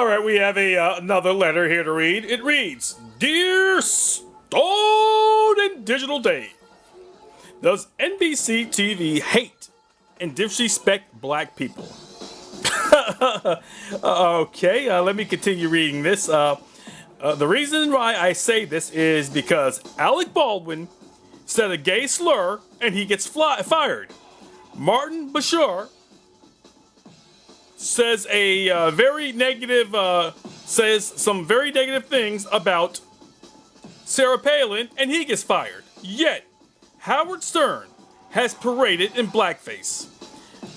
right, we have another letter here to read. It reads, Dear Stone and Digital Dave, does NBC TV hate and disrespect black people? Okay, let me continue reading this. The reason why I say this is because Alec Baldwin said a gay slur and he gets fired. Martin Bashar says says some very negative things about Sarah Palin and he gets fired. Yet, Howard Stern has paraded in blackface.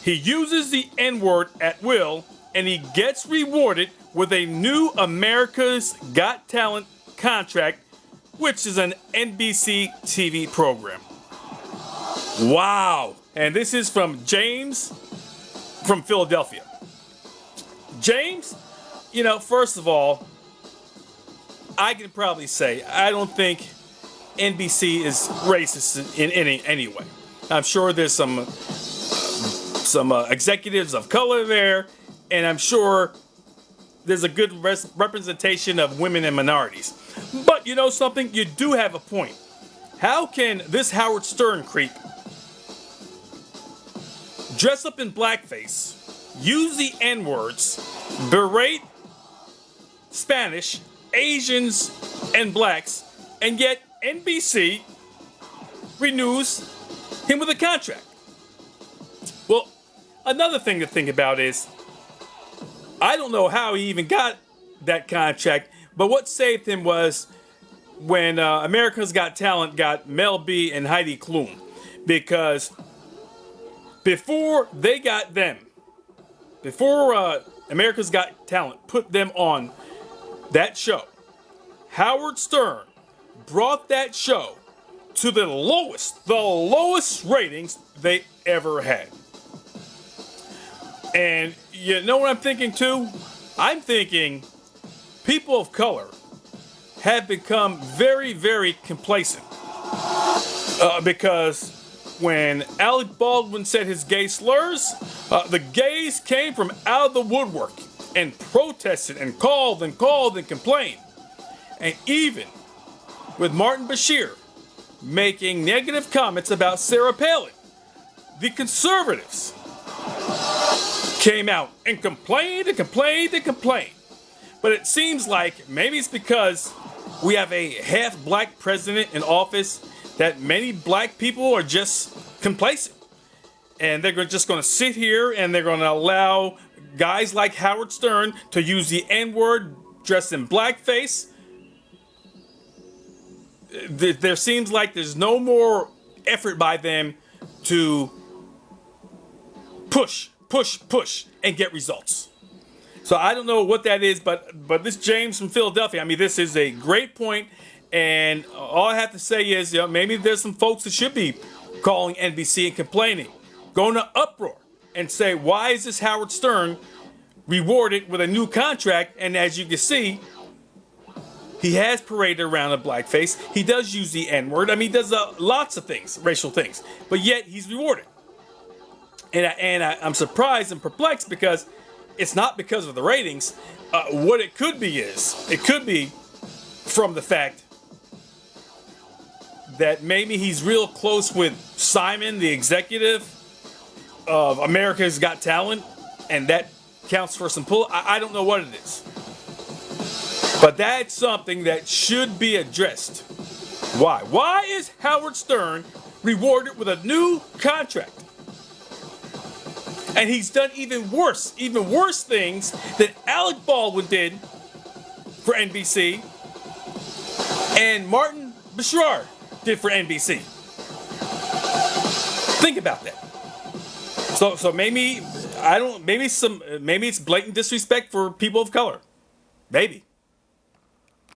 He uses the N-word at will and he gets rewarded with a new America's Got Talent contract, which is an NBC TV program. Wow. And this is from James from Philadelphia. James, first of all, I can probably say I don't think NBC is racist in any way. I'm sure there's some executives of color there, and I'm sure there's a good representation of women and minorities. But you know something? You do have a point. How can this Howard Stern creep dress up in blackface, use the N-words, berate Spanish, Asians, and blacks, and yet NBC renews him with a contract? Well, another thing to think about is, I don't know how he even got that contract, but what saved him was when America's Got Talent got Mel B and Heidi Klum. Because before they got them, before America's Got Talent put them on that show, Howard Stern brought that show to the lowest ratings they ever had. And you know what I'm thinking too? I'm thinking people of color have become very, very complacent. Because when Alec Baldwin said his gay slurs, the gays came from out of the woodwork and protested and called and complained. And even with Martin Bashir making negative comments about Sarah Palin, the conservatives came out and complained and complained and complained. But it seems like maybe it's because we have a half black president in office that many black people are just complacent. And they're just going to sit here and they're going to allow guys like Howard Stern to use the N-word dressed in blackface. There seems like there's no more effort by them to push and get results. So I don't know what that is, but this James from Philadelphia, I mean, this is a great point, and all I have to say is, maybe there's some folks that should be calling NBC and complaining, going to uproar, and say, why is this Howard Stern rewarded with a new contract? And as you can see, he has paraded around in blackface. He does use the N-word. I mean, he does lots of things, racial things, but yet he's rewarded. And I'm surprised and perplexed because it's not because of the ratings. What it could be from the fact that maybe he's real close with Simon, the executive of America's Got Talent, and that counts for some pull. I don't know what it is. But that's something that should be addressed. Why? Why is Howard Stern rewarded with a new contract? And he's done even worse things that Alec Baldwin did for NBC and Martin Bashar did for NBC. Think about that. So maybe it's blatant disrespect for people of color. Maybe.